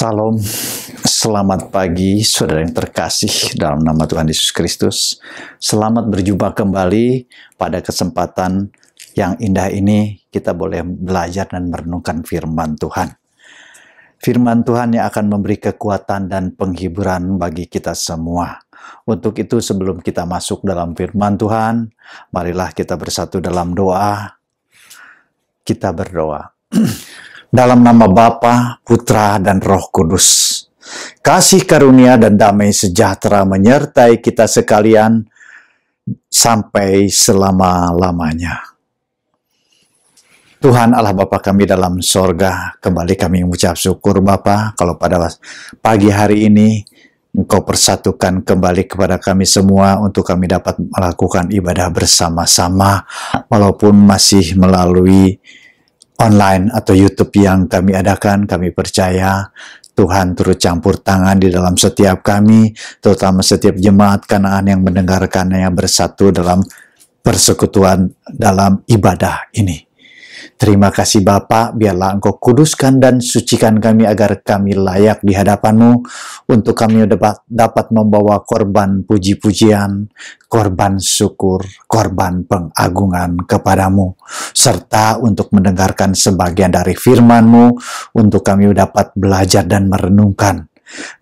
Salam, selamat pagi saudara yang terkasih dalam nama Tuhan Yesus Kristus. Selamat berjumpa kembali pada kesempatan yang indah ini kita boleh belajar dan merenungkan firman Tuhan. Firman Tuhan yang akan memberi kekuatan dan penghiburan bagi kita semua. Untuk itu sebelum kita masuk dalam firman Tuhan, marilah kita bersatu dalam doa. Kita berdoa. Dalam nama Bapa, Putra, dan Roh Kudus. Kasih karunia dan damai sejahtera menyertai kita sekalian sampai selama-lamanya. Tuhan Allah Bapa kami dalam sorga, kembali kami mengucap syukur Bapa, kalau pada pagi hari ini Engkau persatukan kembali kepada kami semua untuk kami dapat melakukan ibadah bersama-sama, walaupun masih melalui online atau YouTube yang kami adakan. Kami percaya Tuhan turut campur tangan di dalam setiap kami, terutama setiap jemaat Kanaan yang mendengarkannya bersatu dalam persekutuan dalam ibadah ini. Terima kasih Bapa, biarlah Engkau kuduskan dan sucikan kami agar kami layak di hadapan-Mu untuk kami dapat membawa korban puji-pujian, korban syukur, korban pengagungan kepadamu, serta untuk mendengarkan sebagian dari firman-Mu untuk kami dapat belajar dan merenungkan.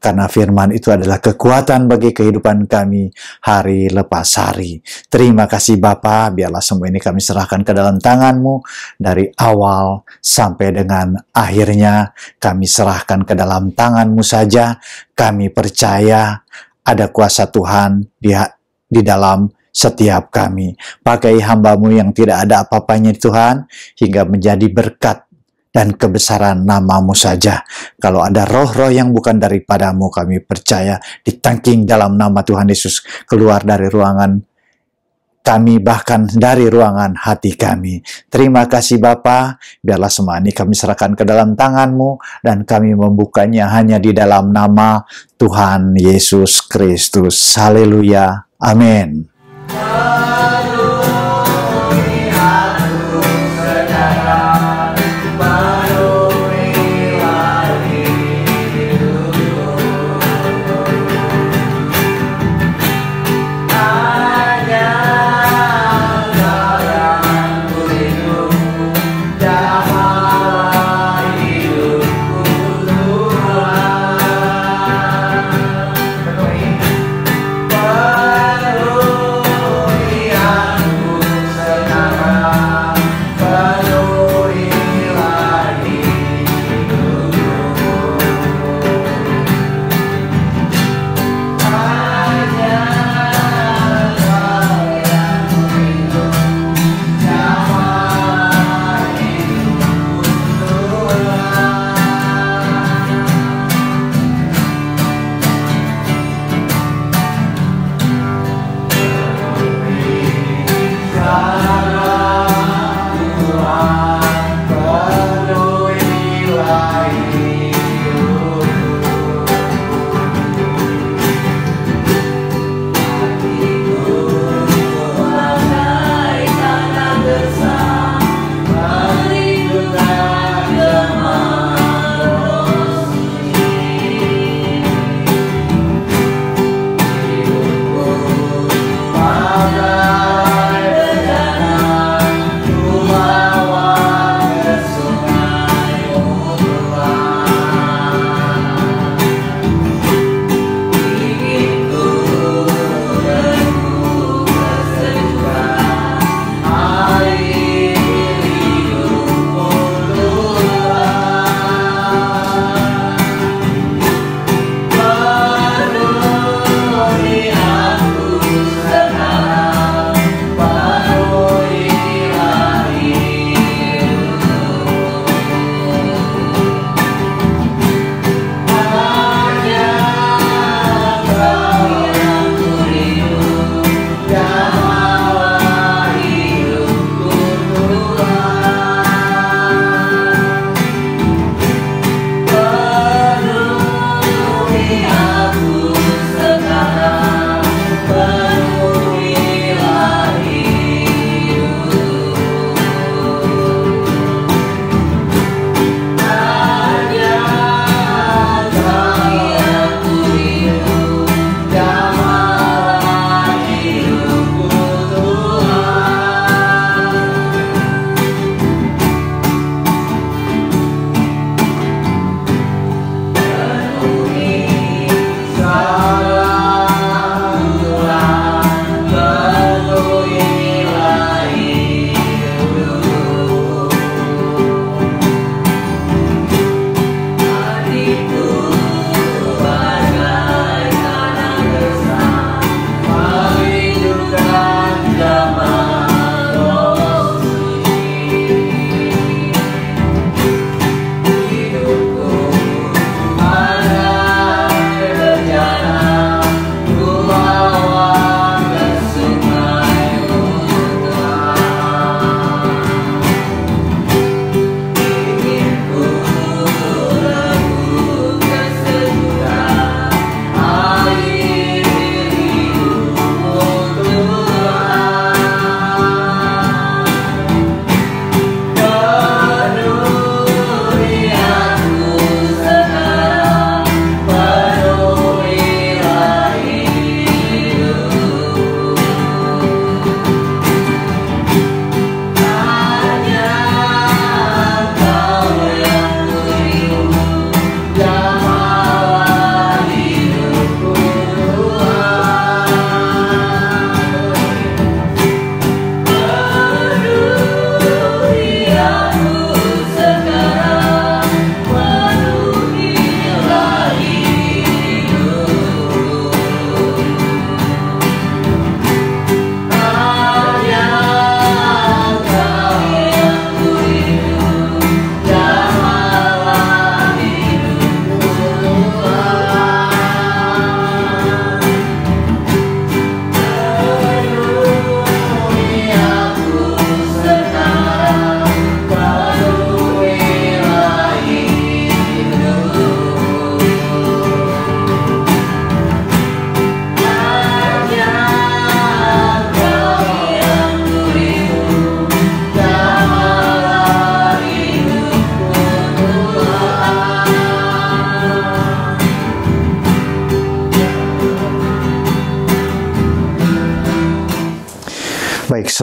Karena firman itu adalah kekuatan bagi kehidupan kami hari lepas hari. Terima kasih Bapa, biarlah semua ini kami serahkan ke dalam tangan-Mu dari awal sampai dengan akhirnya. Kami serahkan ke dalam tangan-Mu saja. Kami percaya ada kuasa Tuhan di dalam setiap kami. Pakai hamba-Mu yang tidak ada apa-apanya Tuhan, hingga menjadi berkat dan kebesaran nama-Mu saja. Kalau ada roh-roh yang bukan daripada-Mu, kami percaya ditangking dalam nama Tuhan Yesus, keluar dari ruangan kami, bahkan dari ruangan hati kami. Terima kasih Bapa, biarlah semua ini kami serahkan ke dalam tangan-Mu, dan kami membukanya hanya di dalam nama Tuhan Yesus Kristus. Haleluya. Amin.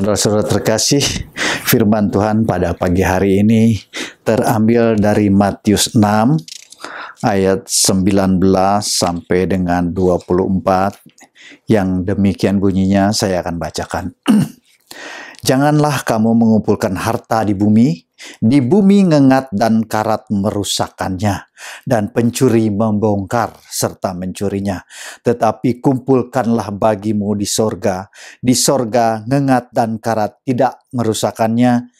Saudara-saudara terkasih, firman Tuhan pada pagi hari ini terambil dari Matius 6 ayat 19 sampai dengan 24 yang demikian bunyinya. Saya akan bacakan. Janganlah kamu mengumpulkan harta di bumi ngengat dan karat merusakkannya, dan pencuri membongkar serta mencurinya. Tetapi kumpulkanlah bagimu di sorga ngengat dan karat tidak merusakkannya,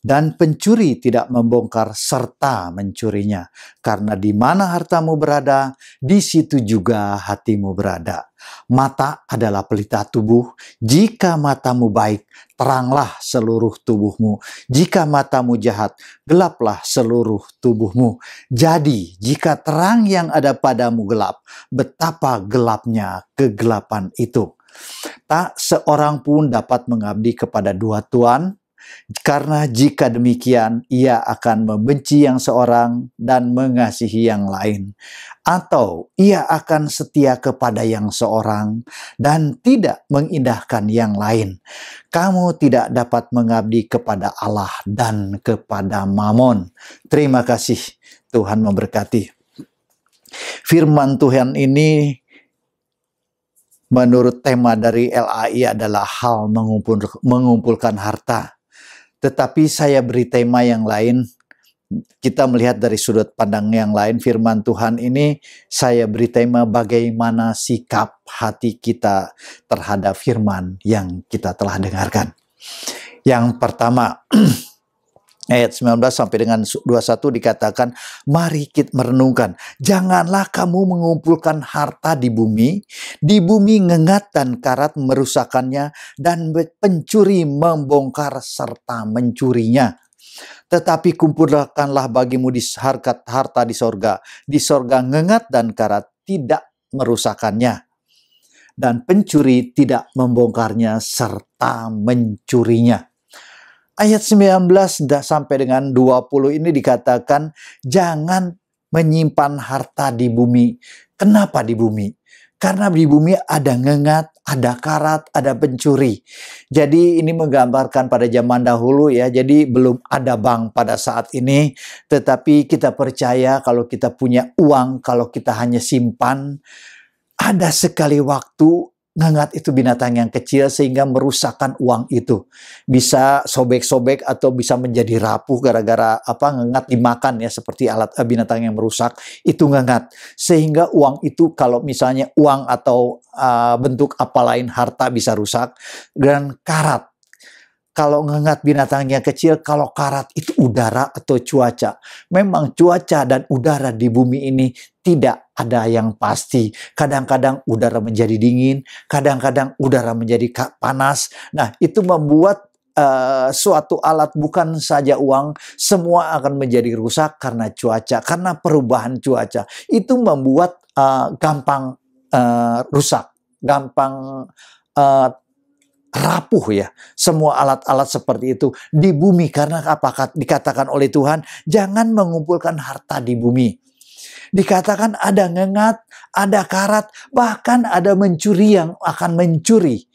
dan pencuri tidak membongkar serta mencurinya. Karena di mana hartamu berada, di situ juga hatimu berada. Mata adalah pelita tubuh. Jika matamu baik, teranglah seluruh tubuhmu. Jika matamu jahat, gelaplah seluruh tubuhmu. Jadi, jika terang yang ada padamu gelap, betapa gelapnya kegelapan itu. Tak seorang pun dapat mengabdi kepada dua tuan, karena jika demikian, ia akan membenci yang seorang dan mengasihi yang lain. Atau ia akan setia kepada yang seorang dan tidak mengindahkan yang lain. Kamu tidak dapat mengabdi kepada Allah dan kepada Mamon. Terima kasih, Tuhan memberkati. Firman Tuhan ini menurut tema dari LAI adalah hal mengumpulkan harta. Tetapi saya beri tema yang lain. Kita melihat dari sudut pandang yang lain firman Tuhan ini. Saya beri tema bagaimana sikap hati kita terhadap firman yang kita telah dengarkan. Yang pertama, ayat 19 sampai dengan 21 dikatakan, mari kita merenungkan, janganlah kamu mengumpulkan harta di bumi ngengat dan karat merusakkannya, dan pencuri membongkar serta mencurinya. Tetapi kumpulkanlah bagimu di harta di sorga ngengat dan karat tidak merusakkannya, dan pencuri tidak membongkarnya serta mencurinya. Ayat 19 sampai dengan 20 ini dikatakan, jangan menyimpan harta di bumi. Kenapa di bumi? Karena di bumi ada ngengat, ada karat, ada pencuri. Jadi ini menggambarkan pada zaman dahulu ya. Jadi belum ada bank pada saat ini. Tetapi kita percaya kalau kita punya uang, kalau kita hanya simpan, ada sekali waktu ngengat itu binatang yang kecil sehingga merusakkan uang itu. Bisa sobek-sobek atau bisa menjadi rapuh gara-gara ngengat dimakan ya, seperti alat binatang yang merusak itu ngengat. Sehingga uang itu kalau misalnya uang atau bentuk apa lain harta bisa rusak. Dan karat. Kalau ngengat binatangnya kecil, kalau karat itu udara atau cuaca. Memang cuaca dan udara di bumi ini tidak ada yang pasti. Kadang-kadang udara menjadi dingin, kadang-kadang udara menjadi panas. Nah, itu membuat suatu alat, bukan saja uang, semua akan menjadi rusak karena cuaca, karena perubahan cuaca. Itu membuat gampang rusak, gampang rapuh ya. Semua alat-alat seperti itu di bumi. Karena apakah dikatakan oleh Tuhan, jangan mengumpulkan harta di bumi. Dikatakan ada ngengat, ada karat, bahkan ada mencuri yang akan mencuri.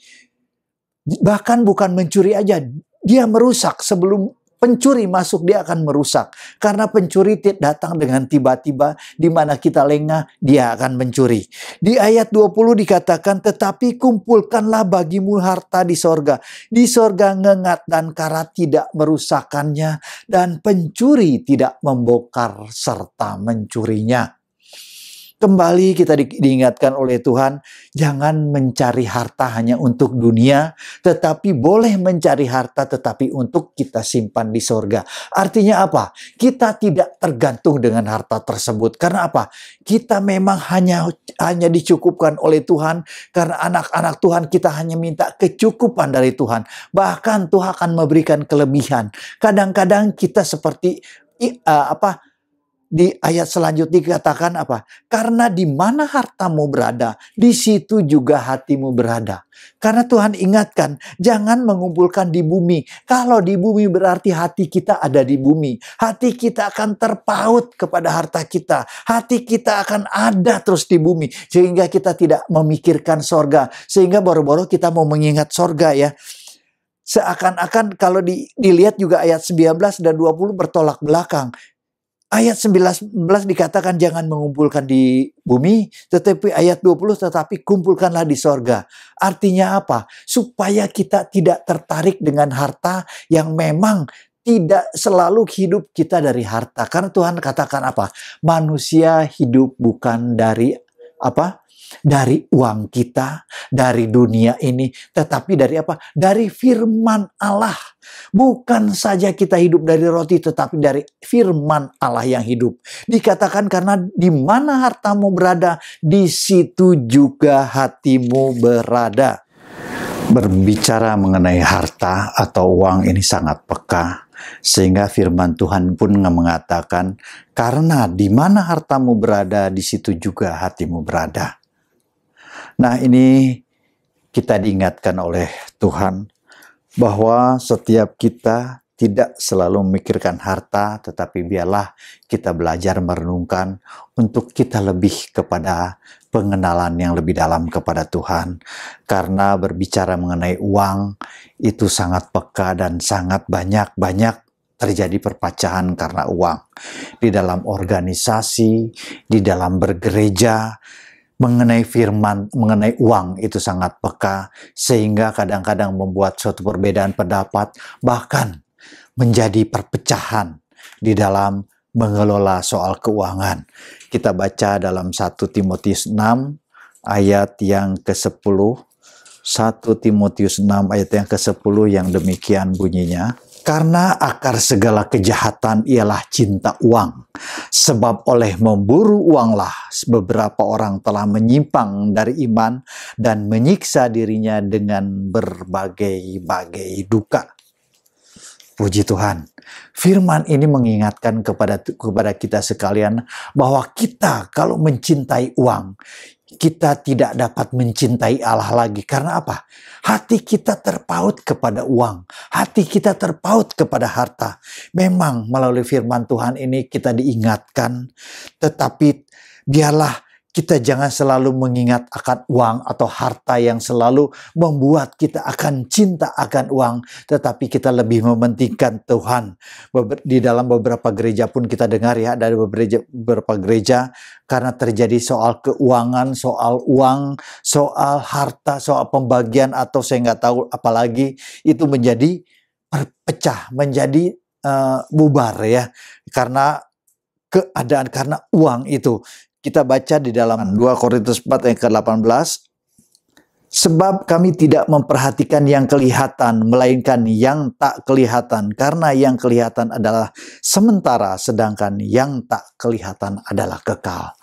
Bahkan bukan mencuri aja, dia merusak. Sebelum pencuri masuk, dia akan merusak. Karena pencuri datang dengan tiba-tiba, di mana kita lengah, dia akan mencuri. Di ayat 20 dikatakan, tetapi kumpulkanlah bagimu harta di sorga. Di sorga ngengat dan karat tidak merusakkannya, dan pencuri tidak membongkar serta mencurinya. Kembali kita diingatkan oleh Tuhan, jangan mencari harta hanya untuk dunia, tetapi boleh mencari harta tetapi untuk kita simpan di sorga. Artinya apa? Kita tidak tergantung dengan harta tersebut. Karena apa? Kita memang hanya dicukupkan oleh Tuhan, karena anak-anak Tuhan kita hanya minta kecukupan dari Tuhan. Bahkan Tuhan akan memberikan kelebihan. Kadang-kadang kita seperti di ayat selanjutnya dikatakan apa? Karena di mana hartamu berada, di situ juga hatimu berada. Karena Tuhan ingatkan, jangan mengumpulkan di bumi. Kalau di bumi berarti hati kita ada di bumi. Hati kita akan terpaut kepada harta kita. Hati kita akan ada terus di bumi. Sehingga kita tidak memikirkan sorga. Sehingga baru-baru kita mau mengingat sorga ya. Seakan-akan kalau dilihat juga ayat 19 dan 20 bertolak belakang. Ayat 19 dikatakan jangan mengumpulkan di bumi, tetapi ayat 20 tetapi kumpulkanlah di sorga. Artinya apa? Supaya kita tidak tertarik dengan harta yang memang tidak selalu hidup kita dari harta. Karena Tuhan katakan apa? Manusia hidup bukan dari apa? Dari uang kita, dari dunia ini, tetapi dari apa? Dari firman Allah. Bukan saja kita hidup dari roti, tetapi dari firman Allah yang hidup. Dikatakan karena di mana hartamu berada, di situ juga hatimu berada. Berbicara mengenai harta atau uang ini sangat peka. Sehingga firman Tuhan pun mengatakan, karena di mana hartamu berada, di situ juga hatimu berada. Nah, ini kita diingatkan oleh Tuhan bahwa setiap kita tidak selalu memikirkan harta, tetapi biarlah kita belajar merenungkan untuk kita lebih kepada pengenalan yang lebih dalam kepada Tuhan. Karena berbicara mengenai uang itu sangat peka dan sangat banyak terjadi perpecahan karena uang. Di dalam organisasi, di dalam bergereja, mengenai firman, mengenai uang itu sangat peka, sehingga kadang-kadang membuat suatu perbedaan pendapat, bahkan menjadi perpecahan di dalam mengelola soal keuangan. Kita baca dalam 1 Timotius 6 ayat yang ke-10. 1 Timotius 6 ayat yang ke-10 yang demikian bunyinya. Karena akar segala kejahatan ialah cinta uang. Sebab oleh memburu uanglah beberapa orang telah menyimpang dari iman dan menyiksa dirinya dengan berbagai-bagai duka. Puji Tuhan. Firman ini mengingatkan kepada kita sekalian bahwa kita kalau mencintai uang, kita tidak dapat mencintai Allah lagi. Karena apa? Hati kita terpaut kepada uang. Hati kita terpaut kepada harta. Memang melalui firman Tuhan ini kita diingatkan. Tetapi biarlah kita jangan selalu mengingat akan uang atau harta yang selalu membuat kita akan cinta akan uang. Tetapi kita lebih mementingkan Tuhan. Di dalam beberapa gereja pun kita dengar ya, dari beberapa gereja, karena terjadi soal keuangan, soal uang, soal harta, soal pembagian atau saya nggak tahu apalagi, itu menjadi perpecah, menjadi bubar ya. Karena keadaan, karena uang itu. Kita baca di dalam 2 Korintus 4 yang ke-18. Sebab kami tidak memperhatikan yang kelihatan, melainkan yang tak kelihatan. Karena yang kelihatan adalah sementara, sedangkan yang tak kelihatan adalah kekal.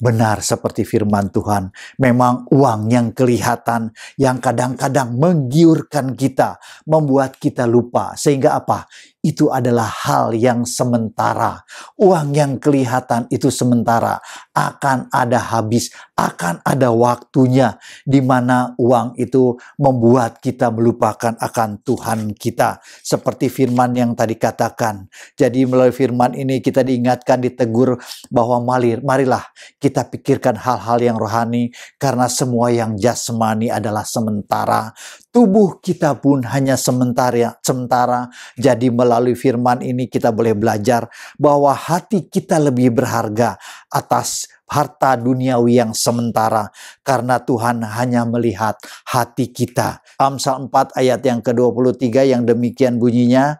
Benar seperti firman Tuhan. Memang uang yang kelihatan, yang kadang-kadang menggiurkan kita, membuat kita lupa. Sehingga apa? Itu adalah hal yang sementara. Uang yang kelihatan itu sementara. Akan ada habis, akan ada waktunya di mana uang itu membuat kita melupakan akan Tuhan kita. Seperti firman yang tadi katakan. Jadi melalui firman ini kita diingatkan, ditegur bahwa marilah kita pikirkan hal-hal yang rohani, karena semua yang jasmani adalah sementara. Tubuh kita pun hanya sementara. Jadi melalui firman ini kita boleh belajar bahwa hati kita lebih berharga atas harta duniawi yang sementara. Karena Tuhan hanya melihat hati kita. Amsal 4 ayat yang ke-23 yang demikian bunyinya.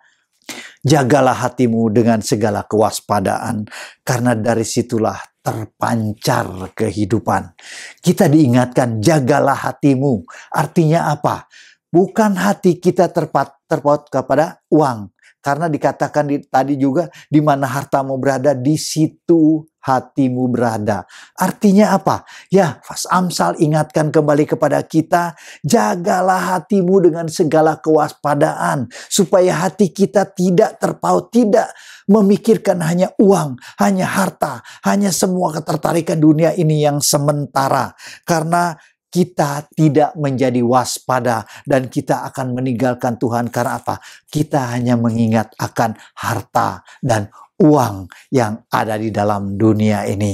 Jagalah hatimu dengan segala kewaspadaan, karena dari situlah terpancar kehidupan. Kita diingatkan, jagalah hatimu. Artinya apa? Bukan hati kita terpaut kepada uang. Karena dikatakan tadi juga, di mana hartamu berada, di situ hatimu berada. Artinya apa? Ya, Amsal ingatkan kembali kepada kita, jagalah hatimu dengan segala kewaspadaan, supaya hati kita tidak terpaut, tidak memikirkan hanya uang, hanya harta, hanya semua ketertarikan dunia ini yang sementara. Karena kita tidak menjadi waspada dan kita akan meninggalkan Tuhan. Karena apa? Kita hanya mengingat akan harta dan uang yang ada di dalam dunia ini.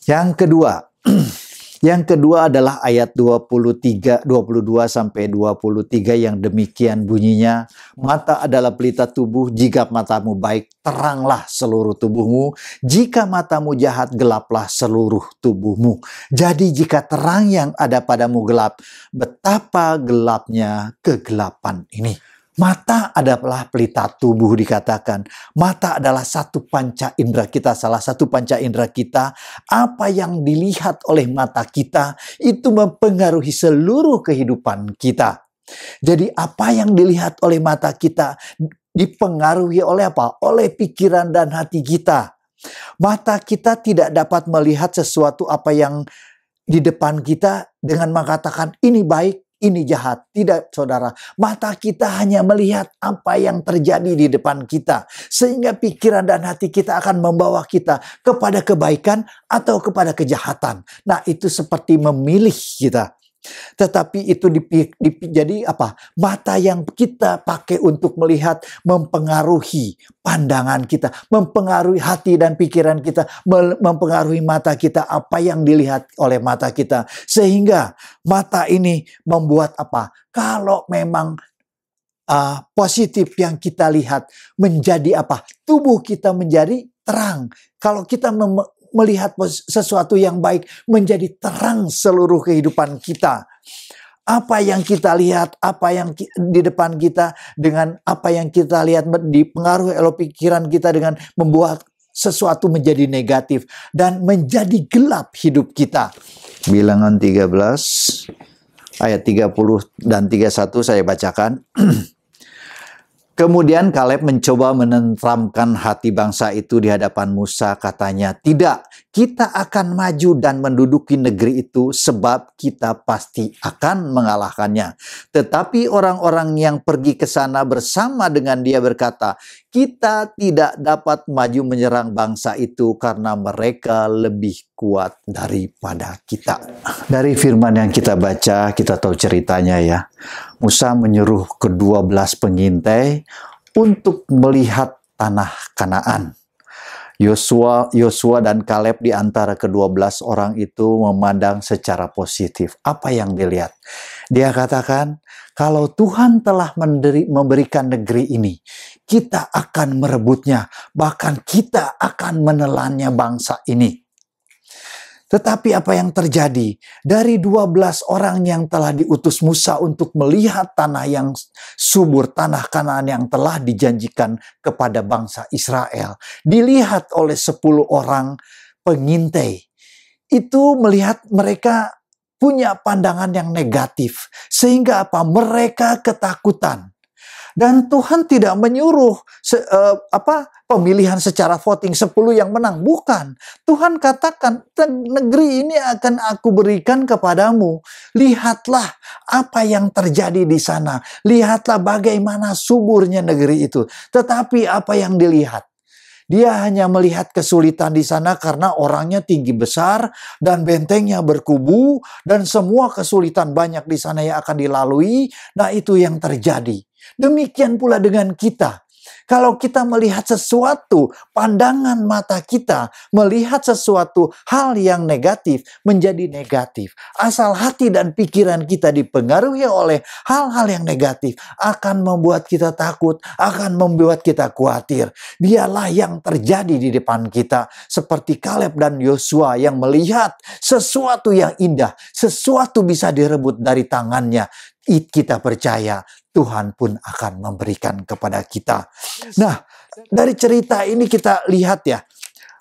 Yang kedua, Yang kedua adalah ayat 22 sampai 23 yang demikian bunyinya, mata adalah pelita tubuh, jika matamu baik, teranglah seluruh tubuhmu, jika matamu jahat, gelaplah seluruh tubuhmu. Jadi jika terang yang ada padamu gelap, betapa gelapnya kegelapan ini. Mata adalah pelita tubuh dikatakan. Mata adalah satu panca indera kita, salah satu panca indera kita. Apa yang dilihat oleh mata kita itu mempengaruhi seluruh kehidupan kita. Jadi apa yang dilihat oleh mata kita dipengaruhi oleh apa? Oleh pikiran dan hati kita. Mata kita tidak dapat melihat sesuatu apa yang di depan kita dengan mengatakan ini baik, ini jahat. Tidak, saudara. Mata kita hanya melihat apa yang terjadi di depan kita. Sehingga pikiran dan hati kita akan membawa kita kepada kebaikan atau kepada kejahatan. Nah, itu seperti memilih kita. Tetapi itu jadi apa? Mata yang kita pakai untuk melihat mempengaruhi pandangan kita, mempengaruhi hati dan pikiran kita, mempengaruhi mata kita, apa yang dilihat oleh mata kita. Sehingga mata ini membuat apa? Kalau memang positif yang kita lihat menjadi apa? Tubuh kita menjadi terang. Kalau kita melihat sesuatu yang baik menjadi terang seluruh kehidupan kita. Apa yang kita lihat, apa yang di depan kita dengan apa yang kita lihat dipengaruhi oleh pikiran kita dengan membuat sesuatu menjadi negatif dan menjadi gelap hidup kita. Bilangan 13 ayat 30 dan 31 saya bacakan. Kemudian Kaleb mencoba menenteramkan hati bangsa itu di hadapan Musa, katanya, "Tidak, kita akan maju dan menduduki negeri itu sebab kita pasti akan mengalahkannya." Tetapi orang-orang yang pergi ke sana bersama dengan dia berkata, "Kita tidak dapat maju menyerang bangsa itu karena mereka lebih kuat daripada kita." Dari firman yang kita baca, kita tahu ceritanya ya. Musa menyuruh ke-12 pengintai untuk melihat tanah Kanaan. Yosua dan Kaleb di antara ke-12 orang itu memandang secara positif. Apa yang dilihat? Dia katakan, kalau Tuhan telah memberikan negeri ini, kita akan merebutnya. Bahkan kita akan menelannya bangsa ini. Tetapi apa yang terjadi? Dari 12 orang yang telah diutus Musa untuk melihat tanah yang subur, tanah Kanaan yang telah dijanjikan kepada bangsa Israel, dilihat oleh 10 orang pengintai. Itu melihat mereka punya pandangan yang negatif. Sehingga apa? Mereka ketakutan. Dan Tuhan tidak menyuruh pemilihan secara voting 10 yang menang. Bukan. Tuhan katakan, negeri ini akan aku berikan kepadamu. Lihatlah apa yang terjadi di sana. Lihatlah bagaimana suburnya negeri itu. Tetapi apa yang dilihat? Dia hanya melihat kesulitan di sana karena orangnya tinggi besar dan bentengnya berkubu dan semua kesulitan banyak di sana yang akan dilalui. Nah, itu yang terjadi. Demikian pula dengan kita. Kalau kita melihat sesuatu, pandangan mata kita melihat sesuatu hal yang negatif menjadi negatif. Asal hati dan pikiran kita dipengaruhi oleh hal-hal yang negatif akan membuat kita takut, akan membuat kita khawatir. Biarlah yang terjadi di depan kita seperti Kaleb dan Yosua yang melihat sesuatu yang indah, sesuatu bisa direbut dari tangannya. Kita percaya Tuhan pun akan memberikan kepada kita. Nah, dari cerita ini kita lihat ya,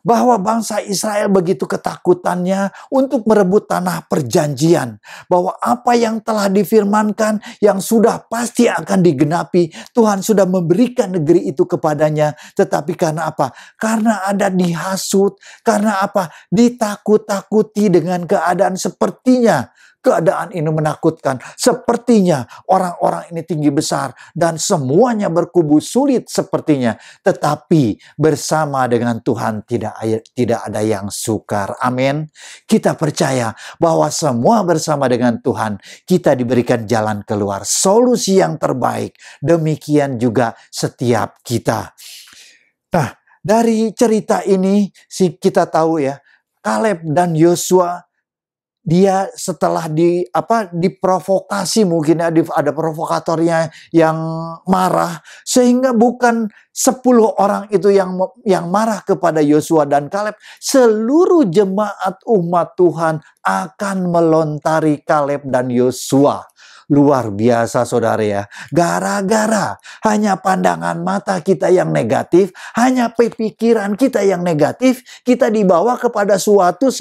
bahwa bangsa Israel begitu ketakutannya untuk merebut tanah perjanjian. Bahwa apa yang telah difirmankan yang sudah pasti akan digenapi. Tuhan sudah memberikan negeri itu kepadanya. Tetapi karena apa? Karena ada dihasut. Karena apa? Ditakut-takuti dengan keadaan sepertinya. Keadaan ini menakutkan. Sepertinya orang-orang ini tinggi besar dan semuanya berkubu sulit sepertinya. Tetapi bersama dengan Tuhan tidak ada yang sukar. Amin. Kita percaya bahwa semua bersama dengan Tuhan kita diberikan jalan keluar, solusi yang terbaik. Demikian juga setiap kita. Nah, dari cerita ini kita tahu ya, Kaleb dan Yosua dia setelah diprovokasi, mungkin ada provokatornya yang marah, sehingga bukan 10 orang itu yang marah kepada Yosua dan Kaleb, seluruh jemaat umat Tuhan akan melontari Kaleb dan Yosua. Luar biasa saudara ya. Gara-gara hanya pandangan mata kita yang negatif, hanya pikiran kita yang negatif, kita dibawa kepada suatu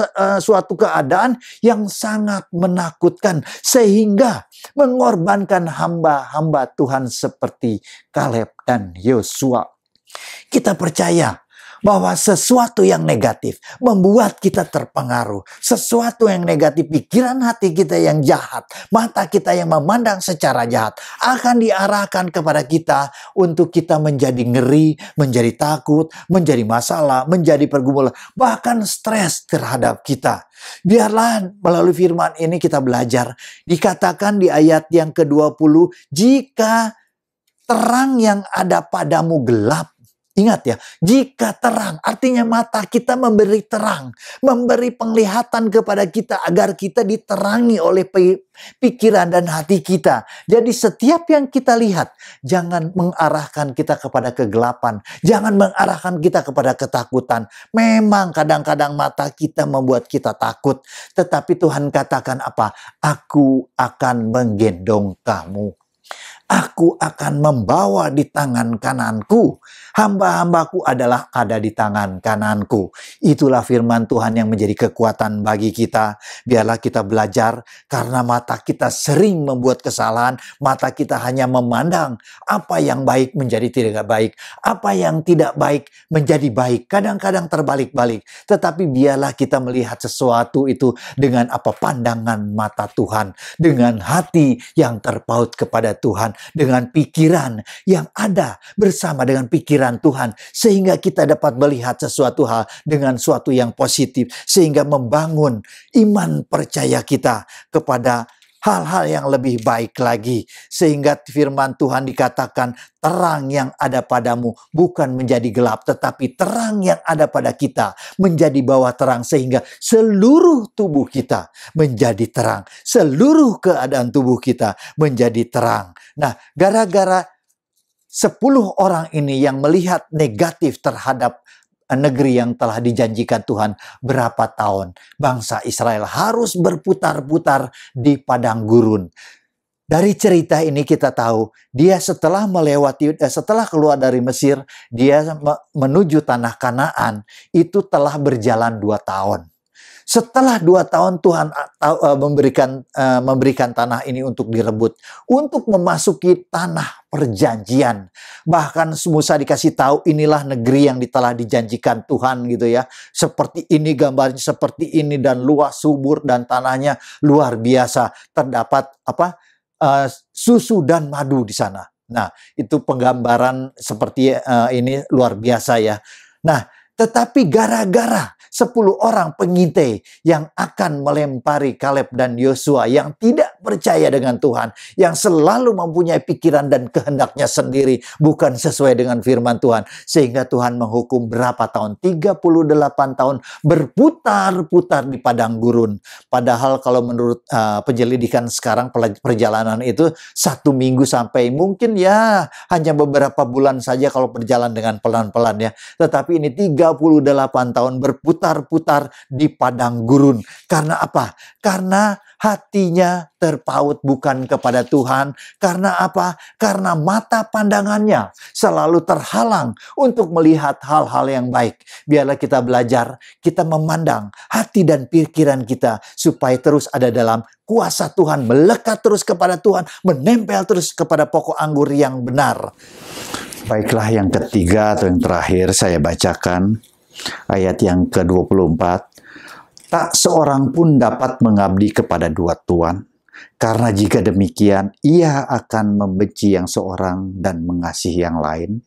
keadaan yang sangat menakutkan. Sehingga mengorbankan hamba-hamba Tuhan seperti Kaleb dan Yosua. Kita percaya bahwa sesuatu yang negatif membuat kita terpengaruh. Sesuatu yang negatif, pikiran hati kita yang jahat, mata kita yang memandang secara jahat, akan diarahkan kepada kita untuk kita menjadi ngeri, menjadi takut, menjadi masalah, menjadi pergumulan, bahkan stres terhadap kita. Biarlah melalui firman ini kita belajar. Dikatakan di ayat yang ke-20, jika terang yang ada padamu gelap. Ingat ya, jika terang, artinya mata kita memberi terang, memberi penglihatan kepada kita agar kita diterangi oleh pikiran dan hati kita. Jadi setiap yang kita lihat, jangan mengarahkan kita kepada kegelapan, jangan mengarahkan kita kepada ketakutan. Memang kadang-kadang mata kita membuat kita takut, tetapi Tuhan katakan apa? Aku akan menggendong kamu. Aku akan membawa di tangan kananku. Hamba-hambaku adalah ada di tangan kananku. Itulah firman Tuhan yang menjadi kekuatan bagi kita. Biarlah kita belajar, karena mata kita sering membuat kesalahan. Mata kita hanya memandang apa yang baik menjadi tidak baik. Apa yang tidak baik menjadi baik. Kadang-kadang terbalik-balik. Tetapi biarlah kita melihat sesuatu itu dengan apa pandangan mata Tuhan. Dengan hati yang terpaut kepada Tuhan. Dengan pikiran yang ada bersama dengan pikiran Tuhan, sehingga kita dapat melihat sesuatu hal dengan suatu yang positif, sehingga membangun iman percaya kita kepada hal-hal yang lebih baik lagi. Sehingga firman Tuhan dikatakan, terang yang ada padamu bukan menjadi gelap, tetapi terang yang ada pada kita menjadi bawah terang, sehingga seluruh tubuh kita menjadi terang. Seluruh keadaan tubuh kita menjadi terang. Nah, gara-gara 10 orang ini yang melihat negatif terhadap negeri yang telah dijanjikan Tuhan, berapa tahun bangsa Israel harus berputar-putar di padang gurun. Dari cerita ini kita tahu, dia setelah keluar dari Mesir, dia menuju tanah Kanaan, itu telah berjalan 2 tahun. Setelah 2 tahun Tuhan memberikan tanah ini untuk direbut, untuk memasuki tanah perjanjian. Bahkan Musa dikasih tahu, inilah negeri yang telah dijanjikan Tuhan gitu ya. Seperti ini gambarnya, seperti ini, dan luas, subur, dan tanahnya luar biasa. Terdapat susu dan madu di sana. Nah, itu penggambaran seperti ini luar biasa ya. Nah, tetapi gara-gara 10 orang pengintai yang akan melempari Kaleb dan Yosua, yang tidak percaya dengan Tuhan, yang selalu mempunyai pikiran dan kehendaknya sendiri, bukan sesuai dengan firman Tuhan, sehingga Tuhan menghukum berapa tahun? 38 tahun berputar-putar di padang gurun. Padahal kalau menurut penyelidikan sekarang, perjalanan itu 1 minggu sampai mungkin ya hanya beberapa bulan saja kalau berjalan dengan pelan-pelan ya. Tetapi ini 38 tahun berputar-putar di padang gurun. Karena apa? Karena hatinya terpaut bukan kepada Tuhan. Karena apa? Karena mata pandangannya selalu terhalang untuk melihat hal-hal yang baik. Biarlah kita belajar, kita memandang hati dan pikiran kita supaya terus ada dalam kuasa Tuhan, melekat terus kepada Tuhan, menempel terus kepada pokok anggur yang benar. Baiklah, yang ketiga atau yang terakhir saya bacakan ayat yang ke-24. Tak seorang pun dapat mengabdi kepada 2 tuan, karena jika demikian ia akan membenci yang seorang dan mengasihi yang lain,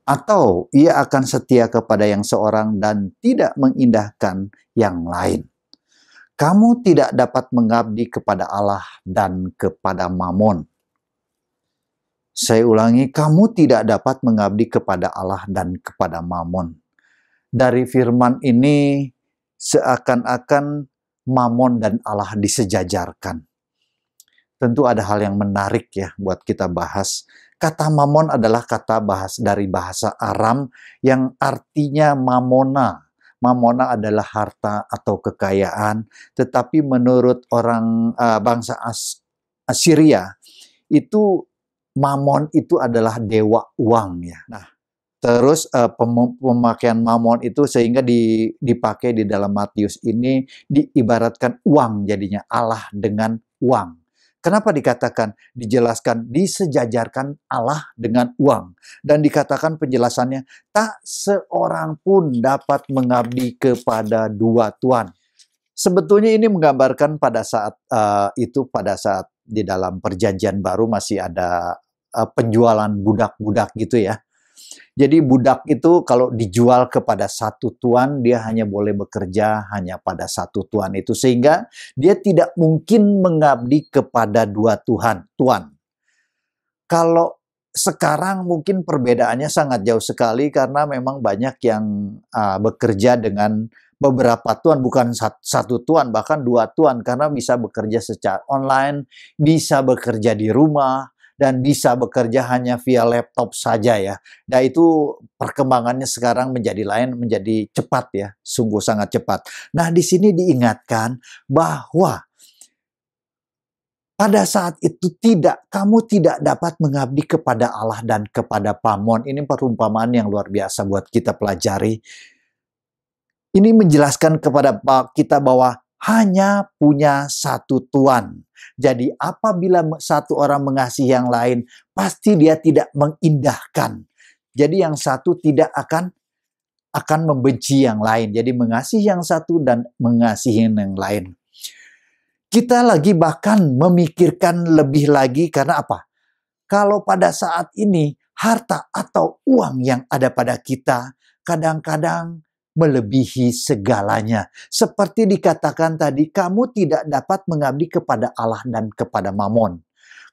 atau ia akan setia kepada yang seorang dan tidak mengindahkan yang lain. Kamu tidak dapat mengabdi kepada Allah dan kepada Mamon. Saya ulangi, kamu tidak dapat mengabdi kepada Allah dan kepada Mamon. Dari firman ini seakan-akan Mamon dan Allah disejajarkan. Tentu ada hal yang menarik ya buat kita bahas. Kata mamon adalah kata dari bahasa Aram yang artinya mamona. Mamona adalah harta atau kekayaan, tetapi menurut orang bangsa Assyria itu mamon itu adalah dewa uang ya. Nah, terus pemakaian mamon itu sehingga dipakai di dalam Matius ini diibaratkan uang jadinya, Allah dengan uang. Kenapa dijelaskan disejajarkan Allah dengan uang? Dan dikatakan penjelasannya, tak seorang pun dapat mengabdi kepada dua tuan. Sebetulnya ini menggambarkan pada saat pada saat di dalam perjanjian baru masih ada penjualan budak-budak gitu ya. Jadi budak itu kalau dijual kepada satu tuan, dia hanya boleh bekerja hanya pada satu tuan itu. Sehingga dia tidak mungkin mengabdi kepada dua tuan. Kalau sekarang mungkin perbedaannya sangat jauh sekali karena memang banyak yang bekerja dengan beberapa tuan, bukan satu tuan, bahkan dua tuan. Karena bisa bekerja secara online, bisa bekerja di rumah, dan bisa bekerja hanya via laptop saja ya. Dan itu perkembangannya sekarang menjadi cepat ya, sungguh sangat cepat. Nah, di sini diingatkan bahwa pada saat itu kamu tidak dapat mengabdi kepada Allah dan kepada pamon. Ini perumpamaan yang luar biasa buat kita pelajari. Ini menjelaskan kepada kita bahwa hanya punya satu tuan. Jadi apabila satu orang mengasihi yang lain, pasti dia tidak mengindahkan. Jadi yang satu tidak akan membenci yang lain. Jadi mengasihi yang satu dan mengasihi yang lain. Kita lagi bahkan memikirkan lebih lagi karena apa? Kalau pada saat ini harta atau uang yang ada pada kita kadang-kadang melebihi segalanya. Seperti dikatakan tadi, kamu tidak dapat mengabdi kepada Allah dan kepada mamon.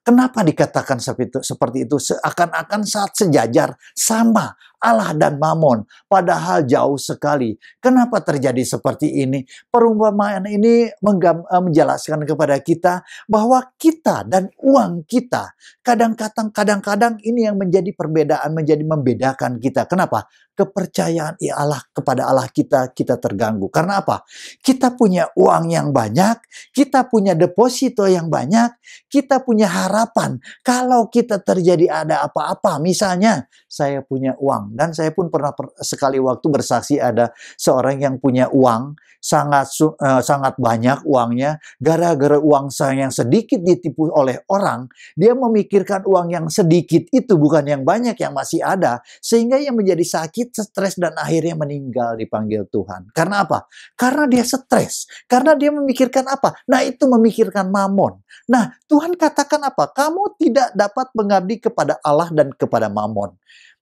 Kenapa dikatakan seperti itu? Seakan-akan saat sejajar sama Allah dan mamon. Padahal jauh sekali. Kenapa terjadi seperti ini? Perumpamaan ini menjelaskan kepada kita bahwa kita dan uang kita kadang-kadang ini yang menjadi perbedaan, membedakan kita. Kenapa? Kepercayaan Allah kepada Allah kita terganggu. Karena apa? Kita punya uang yang banyak, kita punya deposito yang banyak, kita punya harapan. Kalau kita terjadi ada apa-apa, misalnya saya punya uang, dan saya pun pernah sekali waktu bersaksi ada seorang yang punya uang, sangat banyak uangnya, gara-gara uang saya yang sedikit ditipu oleh orang, dia memikirkan uang yang sedikit itu bukan yang banyak yang masih ada, sehingga yang menjadi sakit, stres, dan akhirnya meninggal dipanggil Tuhan. Karena apa? Karena dia stres. Karena dia memikirkan apa? Nah, itu memikirkan mamon. Nah, Tuhan katakan apa? Kamu tidak dapat mengabdi kepada Allah dan kepada mamon.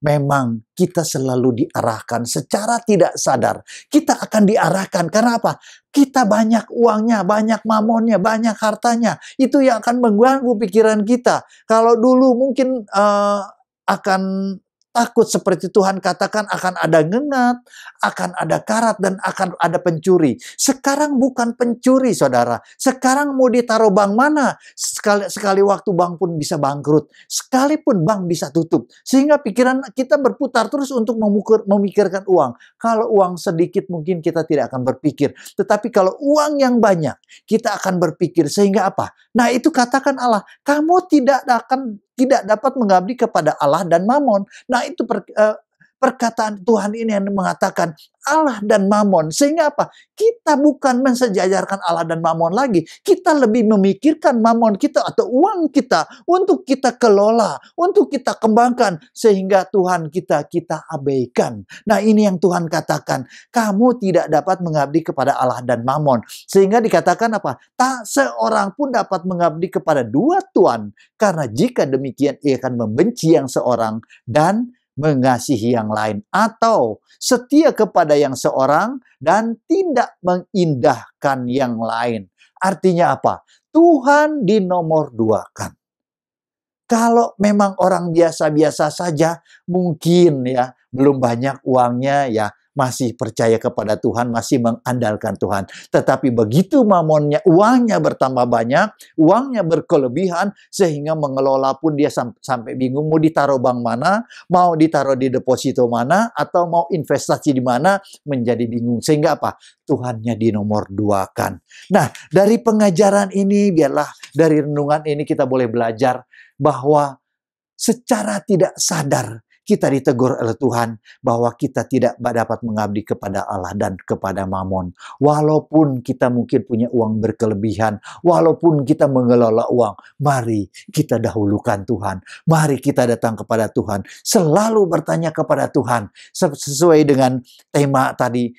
Memang kita selalu diarahkan secara tidak sadar. Kita akan diarahkan karena apa? Kita banyak uangnya, banyak mamonnya, banyak hartanya. Itu yang akan mengganggu pikiran kita. Kalau dulu mungkin akan takut seperti Tuhan katakan akan ada ngengat, akan ada karat, dan akan ada pencuri. Sekarang bukan pencuri, saudara. Sekarang mau ditaruh bank mana? Sekali waktu bank pun bisa bangkrut. Sekalipun bank bisa tutup. Sehingga pikiran kita berputar terus untuk memikirkan uang. Kalau uang sedikit mungkin kita tidak akan berpikir. Tetapi kalau uang yang banyak, kita akan berpikir. Sehingga apa? Nah, itu katakan Allah, kamu tidak dapat mengabdi kepada Allah dan mamon. Nah, itu perkataan Tuhan ini yang mengatakan Allah dan mamon. Sehingga apa? Kita bukan mensejajarkan Allah dan mamon lagi. Kita lebih memikirkan mamon kita atau uang kita untuk kita kelola, untuk kita kembangkan. Sehingga Tuhan kita abaikan. Nah, ini yang Tuhan katakan. Kamu tidak dapat mengabdi kepada Allah dan mamon. Sehingga dikatakan apa? Tak seorang pun dapat mengabdi kepada dua tuan. Karena jika demikian ia akan membenci yang seorang dan mengasihi yang lain, atau setia kepada yang seorang dan tidak mengindahkan yang lain. Artinya apa? Tuhan dinomorduakan. Kalau memang orang biasa-biasa saja, mungkin ya belum banyak uangnya, ya masih percaya kepada Tuhan, masih mengandalkan Tuhan. Tetapi begitu mamonnya, uangnya bertambah banyak, uangnya berkelebihan, sehingga mengelola pun dia sampai bingung mau ditaruh bank mana, mau ditaruh di deposito mana, atau mau investasi di mana, menjadi bingung. Sehingga apa? Tuhannya dinomor duakan. Nah, dari pengajaran ini, biarlah dari renungan ini kita boleh belajar bahwa secara tidak sadar kita ditegur oleh Tuhan bahwa kita tidak dapat mengabdi kepada Allah dan kepada Mamon. Walaupun kita mungkin punya uang berkelebihan, walaupun kita mengelola uang, mari kita dahulukan Tuhan. Mari kita datang kepada Tuhan. Selalu bertanya kepada Tuhan. Sesuai dengan tema tadi,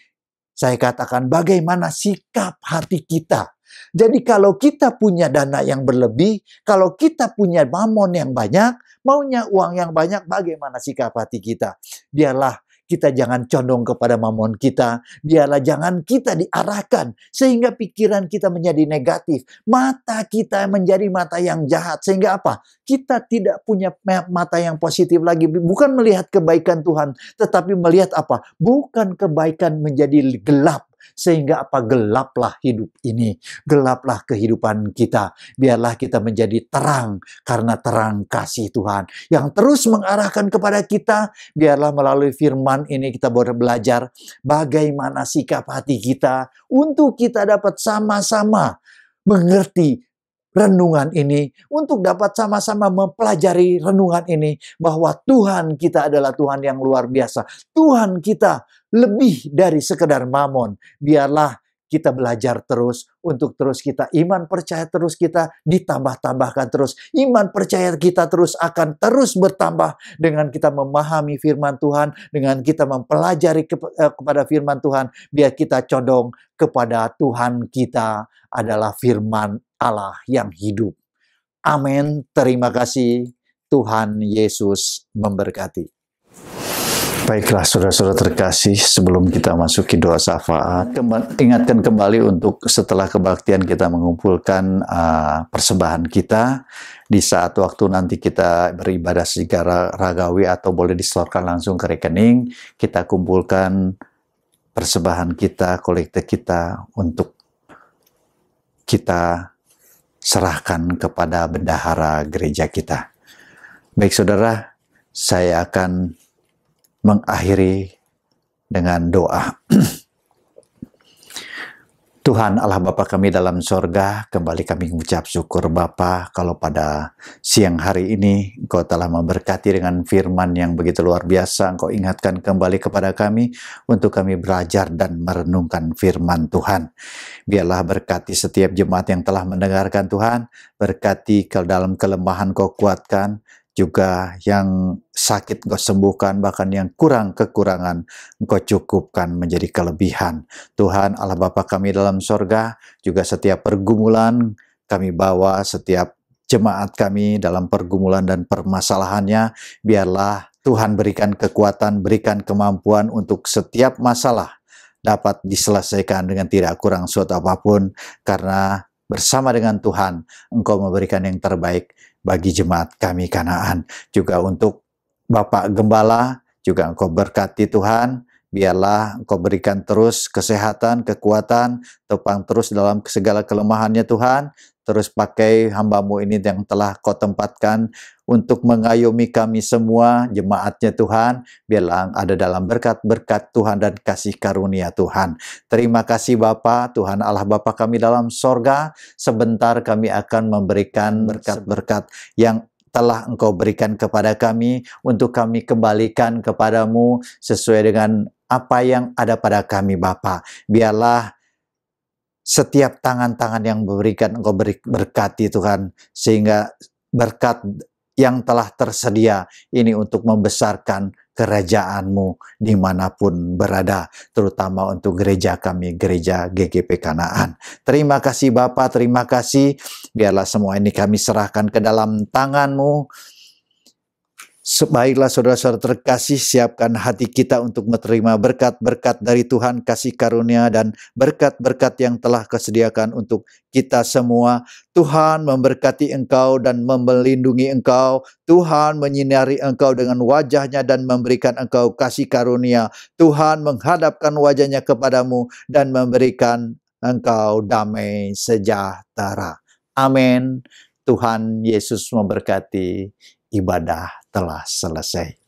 saya katakan bagaimana sikap hati kita. Jadi kalau kita punya dana yang berlebih, kalau kita punya mamon yang banyak, maunya uang yang banyak, bagaimana sikap hati kita? Biarlah kita jangan condong kepada mamon kita, biarlah jangan kita diarahkan sehingga pikiran kita menjadi negatif, mata kita menjadi mata yang jahat, sehingga apa? Kita tidak punya mata yang positif lagi, bukan melihat kebaikan Tuhan, tetapi melihat apa? Bukan kebaikan menjadi gelap. Sehingga apa? Gelaplah hidup ini, gelaplah kehidupan kita. Biarlah kita menjadi terang karena terang kasih Tuhan yang terus mengarahkan kepada kita. Biarlah melalui firman ini kita boleh belajar bagaimana sikap hati kita untuk kita dapat sama-sama mengerti renungan ini, untuk dapat sama-sama mempelajari renungan ini, bahwa Tuhan kita adalah Tuhan yang luar biasa. Tuhan kita lebih dari sekedar mamon. Biarlah kita belajar terus, untuk terus kita iman percaya terus kita ditambah-tambahkan terus. Iman percaya kita terus akan terus bertambah dengan kita memahami firman Tuhan, dengan kita mempelajari kepada firman Tuhan. Biar kita condong kepada Tuhan kita adalah firman Allah yang hidup. Amin. Terima kasih. Tuhan Yesus memberkati. Baiklah saudara-saudara terkasih, sebelum kita masuki doa syafaat, ingatkan kembali untuk setelah kebaktian kita mengumpulkan persembahan kita. Di saat waktu nanti kita beribadah secara ragawi atau boleh disetorkan langsung ke rekening, kita kumpulkan persembahan kita, kolekte kita untuk kita serahkan kepada bendahara gereja kita. Baik saudara, saya akan mengakhiri dengan doa. Tuhan Allah Bapa kami dalam sorga, kembali kami mengucap syukur Bapa kalau pada siang hari ini Engkau telah memberkati dengan firman yang begitu luar biasa. Engkau ingatkan kembali kepada kami untuk kami belajar dan merenungkan firman Tuhan. Biarlah berkati setiap jemaat yang telah mendengarkan Tuhan, berkati ke dalam kelemahan Kau kuatkan, juga yang sakit Engkau sembuhkan, bahkan yang kekurangan Engkau cukupkan menjadi kelebihan. Tuhan Allah Bapa kami dalam sorga, juga setiap pergumulan kami bawa, setiap jemaat kami dalam pergumulan dan permasalahannya, biarlah Tuhan berikan kekuatan, berikan kemampuan untuk setiap masalah dapat diselesaikan dengan tidak kurang suatu apapun, karena bersama dengan Tuhan Engkau memberikan yang terbaik bagi jemaat kami Kanaan. Juga untuk Bapak Gembala, juga Engkau berkati Tuhan, biarlah Engkau berikan terus kesehatan, kekuatan, topang terus dalam segala kelemahannya Tuhan. Terus pakai hamba-Mu ini yang telah Kau tempatkan untuk mengayomi kami semua, jemaatnya Tuhan. Biarlah ada dalam berkat-berkat Tuhan dan kasih karunia Tuhan. Terima kasih Bapa, Tuhan Allah Bapa kami dalam sorga. Sebentar kami akan memberikan berkat-berkat yang telah Engkau berikan kepada kami, untuk kami kembalikan kepadamu sesuai dengan apa yang ada pada kami Bapa. Biarlah setiap tangan-tangan yang memberikan Engkau berkati Tuhan, sehingga berkat yang telah tersedia ini untuk membesarkan kerajaan-Mu dimanapun berada, terutama untuk gereja kami, gereja GGP Kanaan. Terima kasih Bapa, terima kasih. Biarlah semua ini kami serahkan ke dalam tangan-Mu. Baiklah saudara-saudara terkasih, siapkan hati kita untuk menerima berkat-berkat dari Tuhan, kasih karunia dan berkat-berkat yang telah kesediakan untuk kita semua. Tuhan memberkati engkau dan melindungi engkau. Tuhan menyinari engkau dengan wajahnya dan memberikan engkau kasih karunia. Tuhan menghadapkan wajahnya kepadamu dan memberikan engkau damai sejahtera. Amin. Tuhan Yesus memberkati. Ibadah telah selesai.